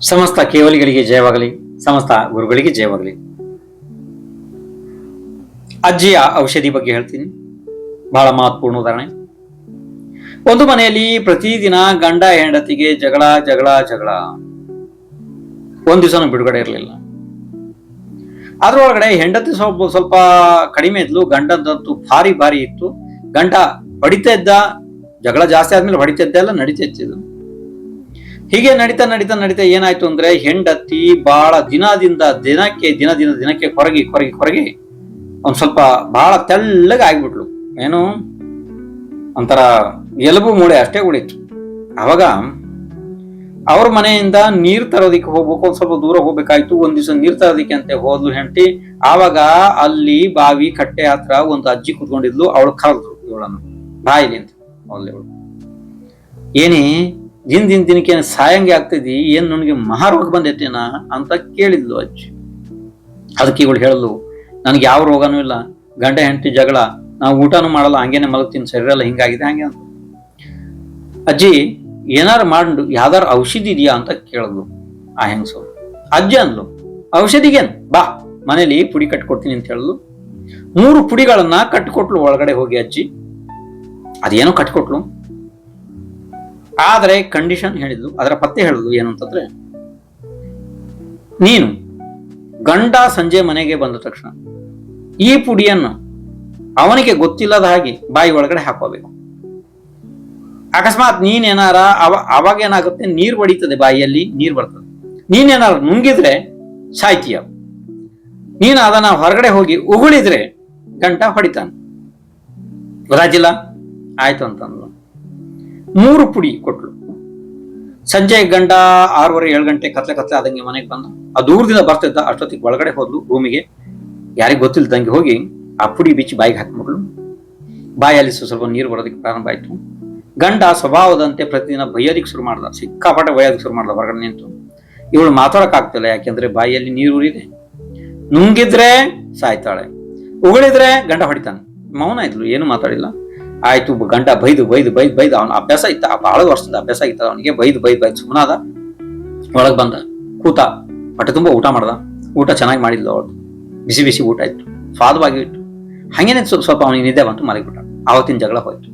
ಸಮಸ್ತ ಕೇವಲಿಗಳಿಗೆ ಜಯವಾಗಲಿ, ಸಮಸ್ತ ಗುರುಗಳಿಗೆ ಜಯವಾಗಲಿ. ಅಜ್ಜಿಯ ಔಷಧಿ ಬಗ್ಗೆ ಹೇಳ್ತೀನಿ. ಬಹಳ ಮಹತ್ವಪೂರ್ಣ ಉದಾಹರಣೆ. ಒಂದು ಮನೆಯಲ್ಲಿ ಪ್ರತಿದಿನ ಗಂಡ ಹೆಂಡತಿಗೆ ಜಗಳ ಜಗಳ ಜಗಳ. ಒಂದ್ ದಿವಸನೂ ಬಿಡುಗಡೆ ಇರಲಿಲ್ಲ. ಅದ್ರೊಳಗಡೆ ಹೆಂಡತಿ ಸ್ವಲ್ಪ ಕಡಿಮೆ ಇದ್ಲು, ಗಂಡದಂತೂ ಭಾರಿ ಭಾರಿ ಇತ್ತು. ಗಂಡ ಹೊಡಿತಾ ಇದ್ದ, ಜಗಳ ಜಾಸ್ತಿ ಆದ್ಮೇಲೆ ಹೊಡಿತಾ ಇದ್ದ ಎಲ್ಲ ನಡೀತಾ ಇತ್ತು. ಹೀಗೆ ನಡೀತಾ ನಡೀತಾ ನಡೀತಾ ಏನಾಯ್ತು ಅಂದ್ರೆ, ಹೆಂಡತಿ ಬಹಳ ದಿನಕ್ಕೆ ಕೊರಗಿ ಒಂದ್ ಸ್ವಲ್ಪ ಬಹಳ ತೆಳ್ಳಗೆ ಆಗ್ಬಿಟ್ಲು. ಏನು ಒಂಥರ ಎಲುಬು ಮೂಳೆ ಅಷ್ಟೇ ಉಳಿತು. ಅವಾಗ ಅವ್ರ ಮನೆಯಿಂದ ನೀರ್ ತರೋದಿಕ್ಕೆ ಹೋಗ್ಬೇಕು, ಒಂದ್ ಸ್ವಲ್ಪ ದೂರ ಹೋಗ್ಬೇಕಾಯ್ತು. ಒಂದ್ ದಿವಸ ನೀರ್ ತರೋದಿಕ್ಕೆ ಅಂತ ಹೋದ್ಲು ಹೆಂಡತಿ. ಆವಾಗ ಅಲ್ಲಿ ಬಾವಿ ಕಟ್ಟೆ ಹತ್ರ ಒಂದು ಅಜ್ಜಿ ಕುತ್ಕೊಂಡಿದ್ಲು. ಅವಳು ಕರೆದ್ರು ಇವಳನ್ನು, ಬಾಯಿಲಿ ಅಂತ. ಅವಳು ಏನೇ ದಿನಕ್ಕೆ ಸಾಯಂಗೆ ಆಗ್ತಿದ್ದಿ, ಏನ್ ನನಗೆ ಮಹಾರೋಗ ಬಂದೈತೇನ ಅಂತ ಕೇಳಿದ್ಲು ಅಜ್ಜಿ. ಅದಕ್ಕೆ ಇವಳು ಹೇಳಲು, ನನಗೆ ಯಾವ ರೋಗನೂ ಇಲ್ಲ, ಗಂಡ ಹೆಂಡತಿ ಜಗಳ, ನಾವು ಊಟನೂ ಮಾಡಲ್ಲ, ಹಂಗೇನೆ ಮಲಗ್ತೀನಿ, ಶರೀರ ಎಲ್ಲ ಹಿಂಗಾಗಿದೆ ಹಂಗೆ ಅಂತ. ಅಜ್ಜಿ ಏನಾರು ಮಾಡು, ಯಾವ್ದಾರು ಔಷಧಿ ಇದೆಯಾ ಅಂತ ಕೇಳಿದ್ಲು ಆ ಹೆಂಗಸು. ಅಜ್ಜಿ ಅಂದ್ಲು, ಔಷಧಿಗೇನು, ಬಾ ಮನೇಲಿ ಪುಡಿ ಕಟ್ಕೊಡ್ತೀನಿ ಅಂತ ಹೇಳಿದ್ಲು. 3 ಪುಡಿಗಳನ್ನ ಕಟ್ಟಿಕೊಟ್ಲು ಒಳಗಡೆ ಹೋಗಿ ಅಜ್ಜಿ. ಅದೇನೋ ಕಟ್ಟಿಕೊಟ್ಲು, ಆದರೆ ಕಂಡೀಷನ್ ಹೇಳಿದ್ಲು, ಅದರ ಪತ್ತೆ ಹೇಳಿದ್ಲು. ಏನು ಅಂತಂದ್ರೆ, ನೀನು ಗಂಡ ಸಂಜೆ ಮನೆಗೆ ಬಂದ ತಕ್ಷಣ ಈ ಪುಡಿಯನ್ನು ಅವನಿಗೆ ಗೊತ್ತಿಲ್ಲದ ಹಾಗೆ ಬಾಯಿ ಒಳಗಡೆ ಹಾಕೋಬೇಕು. ಅಕಸ್ಮಾತ್ ನೀನೇನಾರ ಅವಾಗ ಏನಾಗುತ್ತೆ, ನೀರು ಹೊಡಿತದೆ, ಬಾಯಿಯಲ್ಲಿ ನೀರು ಬರ್ತದೆ. ನೀನೇನಾರ ನುಂಗಿದ್ರೆ ಸಾಯ್ತೀಯ. ನೀನು ಅದನ್ನ ಹೊರಗಡೆ ಹೋಗಿ ಉಗುಳಿದ್ರೆ ಗಂಟ ಹೊಡಿತಾನೆ. ಗೊತ್ತಾಯ್ತಿಲ್ಲ? ಆಯ್ತು ಅಂತಂದ್ಲು. 3 ಪುಡಿ ಕೊಟ್ಲು. ಸಂಜೆ ಗಂಡ 6:30-7 ಗಂಟೆ ಕತ್ಲೆ ಆದಂಗೆ ಮನೆಗೆ ಬಂದ. ಆ ದೂರದಿಂದ ಬರ್ತಿದ್ದ. ಅಷ್ಟೊತ್ತಿಗೆ ಒಳಗಡೆ ಹೋದ್ಲು ರೂಮಿಗೆ. ಯಾರಿಗೆ ಗೊತ್ತಿಲ್ದಂಗೆ ಹೋಗಿ ಆ ಪುಡಿ ಬಿಚ್ಚಿ ಬಾಯಿಗೆ ಹಾಕ್ಬಿಟ್ಲು. ಬಾಯಲ್ಲಿ ಸ್ವಲ್ಪ ನೀರು ಬರೋದಕ್ಕೆ ಪ್ರಾರಂಭ ಆಯ್ತು. ಗಂಡ ಸ್ವಭಾವದಂತೆ ಪ್ರತಿದಿನ ಬೈಯೋದಿಕ್ಕೆ ಶುರು ಮಾಡ್ದ, ಸಿಕ್ಕಾಪಟ್ಟೆ ಬೈಯೋದಕ್ಕೆ ಶುರು ಮಾಡ್ದ ಹೊರಗಡೆ ನಿಂತು. ಇವಳು ಮಾತಾಡಕ್ ಆಗ್ತಿಲ್ಲ, ಯಾಕೆಂದ್ರೆ ಬಾಯಿಯಲ್ಲಿ ನೀರು ಉರಿದೆ. ನುಂಗಿದ್ರೆ ಸಾಯ್ತಾಳೆ, ಉಗುಳಿದ್ರೆ ಗಂಡ ಹೊಡಿತಾನೆ. ಮೌನ ಇದ್ಲು, ಏನು ಮಾತಾಡಿಲ್ಲ. ಆಯ್ತು, ಗಂಡ ಬೈದು ಅವನ ಅಭ್ಯಾಸ ಇತ್ತ, ಬಹಳ ವರ್ಷದ ಅಭ್ಯಾಸ ಆಗಿತ್ತ ಅವನಿಗೆ. ಬೈದು ಸುಮ್ಮನಾದ. ಒಳಗ್ ಬಂದ, ಕೂತ, ಹೊಟ್ಟೆ ತುಂಬ ಊಟ ಮಾಡ್ದ. ಊಟ ಚೆನ್ನಾಗಿ ಮಾಡಿದ್ಲು ಅವಳು, ಬಿಸಿ ಊಟ ಇತ್ತು, ಸ್ವಾದವಾಗಿ ಇತ್ತು. ಹಂಗೇನೆ ಸ್ವಲ್ಪ ಅವನಿಗೆ ನಿದ್ದೆ ಬಂತು, ಮಲಗಿಬಿಟ್ಟ. ಆವತ್ತಿನ ಜಗಳ ಹೋಯ್ತು.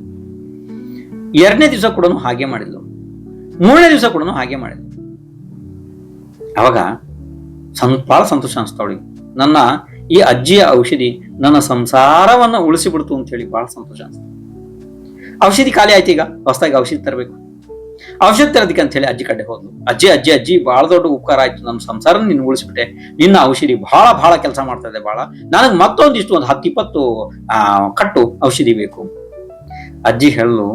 2ನೇ ದಿವಸ ಕೂಡ ಹಾಗೆ ಮಾಡಿದ್ಲು. 3ನೇ ದಿವಸ ಕೂಡ ಹಾಗೆ ಮಾಡಿದ್ಲು. ಅವಾಗ ಬಹಳ ಸಂತೋಷ ಅನಿಸ್ತಾ ಅವಳಿಗೆ. ನನ್ನ ಈ ಅಜ್ಜಿಯ ಔಷಧಿ ನನ್ನ ಸಂಸಾರವನ್ನ ಉಳಿಸಿಬಿಡ್ತು ಅಂತ ಹೇಳಿ ಬಹಳ ಸಂತೋಷ ಅನಿಸ್ತು. ಔಷಧಿ ಖಾಲಿ ಆಯ್ತು, ಈಗ ಹೊಸದಾಗಿ ಔಷಧಿ ತರಬೇಕು. ಔಷಧಿ ತರೋದಕ್ಕೆ ಅಂತ ಹೇಳಿ ಅಜ್ಜಿ ಕಡೆ ಹೋದ್ಲು. ಅಜ್ಜಿ ಬಹಳ ದೊಡ್ಡ ಉಪಕಾರ ಆಯ್ತು, ನಮ್ಮ ಸಂಸಾರ ನೀನು ಉಳಿಸ್ಬಿಟ್ಟೆ. ನಿನ್ನ ಔಷಧಿ ಬಹಳ ಕೆಲಸ ಮಾಡ್ತಾ ಇದೆ, ಬಹಳ. ನನಗೆ ಮತ್ತೊಂದಿಷ್ಟು ಒಂದು 10-20 ಕಟ್ಟು ಔಷಧಿ ಬೇಕು. ಅಜ್ಜಿ ಹೇಳಲು,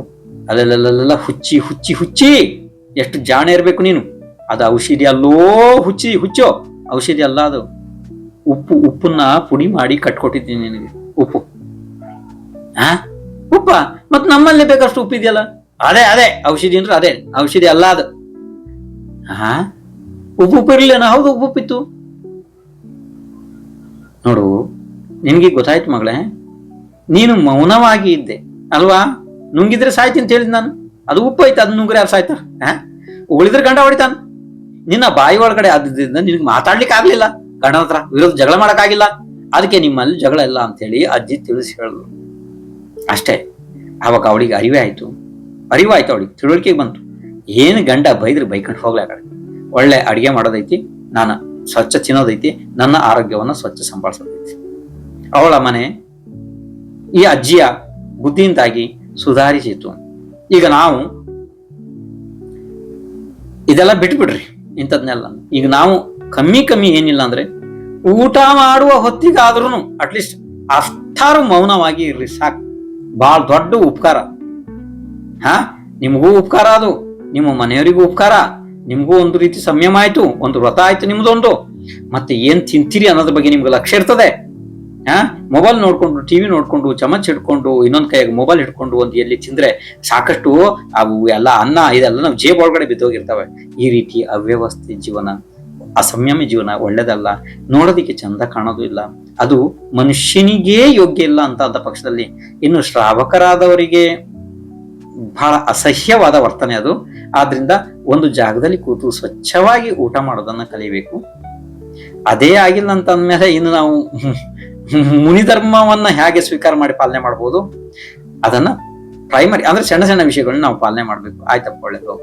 ಅಲ್ಲೆಲ್ಲ ಹುಚ್ಚಿ ಎಷ್ಟು ಜಾಣೆ ಇರ್ಬೇಕು ನೀನು. ಅದು ಔಷಧಿ ಅಲ್ಲೋ, ಹುಚ್ಚೋ ಔಷಧಿ ಅಲ್ಲ ಅದು. ಉಪ್ಪನ್ನ ಪುಡಿ ಮಾಡಿ ಕಟ್ಕೊಟ್ಟಿದ್ದೀನಿ ನಿನಗೆ. ಉಪ್ಪು ಉಪ್ಪ ಮತ್ ನಮ್ಮಲ್ಲಿ ಬೇಕಷ್ಟು ಉಪ್ಪಿದೆಯಲ್ಲ, ಅದೇ ಔಷಧಿ ಅಂದ್ರೆ ಅದೇ ಔಷಧಿ ಅಲ್ಲ ಅದು. ಉಪ್ಪು ಇರ್ಲಿಲ್ಲ. ಹೌದು, ಉಪ್ಪಿತ್ತು ನೋಡು. ನಿನ್ಗೆ ಗೊತ್ತಾಯ್ತು ಮಗಳೇ, ನೀನು ಮೌನವಾಗಿ ಇದ್ದೆ ಅಲ್ವಾ. ನುಂಗಿದ್ರೆ ಸಾಯ್ತಿ ಅಂತ ಹೇಳಿದ್ ನಾನು. ಅದು ಉಪ್ಪು ಐತೆ, ಅದು ನುಂಗ್ರೆ ಯಾರು ಸಾಯ್ತಾರ? ಉಳಿದ್ರೆ ಗಂಡ ಹೊಡಿತಾನ. ನಿನ್ನ ಬಾಯಿ ಒಳಗಡೆ ಆದ್ರಿಂದ ನಿನಗೆ ಮಾತಾಡ್ಲಿಕ್ಕೆ ಆಗ್ಲಿಲ್ಲ, ಗಂಡನ ಹತ್ರ ವಿರೋಧ ಜಗಳ ಮಾಡಕ್ಕಾಗಿಲ್ಲ. ಅದಕ್ಕೆ ನಿಮ್ಮಲ್ಲಿ ಜಗಳ ಇಲ್ಲ ಅಂತ ಹೇಳಿ ಅಜ್ಜಿ ತಿಳಿಸಿ ಹೇಳಿದ್ರು ಅಷ್ಟೇ. ಅವಾಗ ಅವಳಿಗೆ ಅರಿವಾಯ್ತು ಅವಳಿಗೆ ತಿಳುವಳಿಕೆ ಬಂತು. ಏನು ಗಂಡ ಬೈದ್ರೆ ಬೈಕೊಂಡು ಹೋಗ್ಲಾ, ಒಳ್ಳೆ ಅಡಿಗೆ ಮಾಡೋದೈತಿ, ನಾನು ಸ್ವಚ್ಛ ತಿನ್ನೋದೈತಿ, ನನ್ನ ಆರೋಗ್ಯವನ್ನ ಸ್ವಚ್ಛ ಸಂಭಾಳಿಸೋದೈತಿ. ಅವಳ ಮನೆ ಈ ಅಜ್ಜಿಯ ಬುದ್ಧಿಯಿಂದಾಗಿ ಸುಧಾರಿಸಿತು. ಈಗ ನಾವು ಇದೆಲ್ಲ ಬಿಟ್ಬಿಡ್ರಿ ಇಂಥದ್ನೆಲ್ಲ. ಈಗ ನಾವು ಕಮ್ಮಿ ಏನಿಲ್ಲ ಅಂದ್ರೆ ಊಟ ಮಾಡುವ ಹೊತ್ತಿಗಾದ್ರೂ ಅಟ್ಲೀಸ್ಟ್ ಅಷ್ಟಾರು ಮೌನವಾಗಿ ಇರ್ರಿ ಸಾಕು. ಬಹಳ ದೊಡ್ಡ ಉಪಕಾರ. ನಿಮಗೂ ಉಪಕಾರ, ಅದು ನಿಮ್ಮ ಮನೆಯವರಿಗೂ ಉಪಕಾರ, ನಿಮ್ಗೂ ಒಂದು ರೀತಿ ಸಂಯಮ ಆಯ್ತು, ಒಂದು ವ್ರತ ಆಯ್ತು ನಿಮ್ದೊಂದು. ಮತ್ತೆ ಏನ್ ತಿಂತೀರಿ ಅನ್ನೋದ್ರ ಬಗ್ಗೆ ನಿಮ್ಗೆ ಲಕ್ಷ್ಯ ಇರ್ತದೆ. ಮೊಬೈಲ್ ನೋಡ್ಕೊಂಡು, ಟಿವಿ ನೋಡ್ಕೊಂಡು, ಚಮಚ ಹಿಡ್ಕೊಂಡು, ಇನ್ನೊಂದ್ ಕೈಯಾಗ ಮೊಬೈಲ್ ಹಿಡ್ಕೊಂಡು ಒಂದು ಎಲ್ಲಿ ತಿಂದ್ರೆ ಸಾಕಷ್ಟು ಅವು ಎಲ್ಲ ಅನ್ನ ಇದೆಲ್ಲ ನಾವು ಜೇಬ್ ಒಳಗಡೆ ಬಿದ್ದೋಗಿರ್ತವೆ. ಈ ರೀತಿ ಅವ್ಯವಸ್ಥೆ ಜೀವನ, ಅಸಂಯಮ ಜೀವನ ಒಳ್ಳೇದಲ್ಲ. ನೋಡೋದಿಕ್ಕೆ ಚಂದ ಕಾಣೋದು ಇಲ್ಲ, ಅದು ಮನುಷ್ಯನಿಗೇ ಯೋಗ್ಯ ಇಲ್ಲ ಅಂತ ಪಕ್ಷದಲ್ಲಿ ಇನ್ನು ಶ್ರಾವಕರಾದವರಿಗೆ ಬಹಳ ಅಸಹ್ಯವಾದ ವರ್ತನೆ ಅದು. ಆದ್ರಿಂದ ಒಂದು ಜಾಗದಲ್ಲಿ ಕೂತು ಸ್ವಚ್ಛವಾಗಿ ಊಟ ಮಾಡೋದನ್ನ ಕಲಿಬೇಕು. ಅದೇ ಆಗಿಲ್ಲ ಅಂತ ಅಂದ್ಮೇಲೆ ಇನ್ನು ನಾವು ಮುನಿ ಧರ್ಮವನ್ನ ಹೇಗೆ ಸ್ವೀಕಾರ ಮಾಡಿ ಪಾಲನೆ ಮಾಡ್ಬೋದು, ಅದನ್ನ ಪ್ರೈಮರಿ ಅಂದ್ರೆ ಸಣ್ಣ ಸಣ್ಣ ವಿಷಯಗಳನ್ನ ನಾವು ಪಾಲನೆ ಮಾಡ್ಬೇಕು. ಆಯ್ತಪ್ಪ, ಒಳ್ಳೇದು.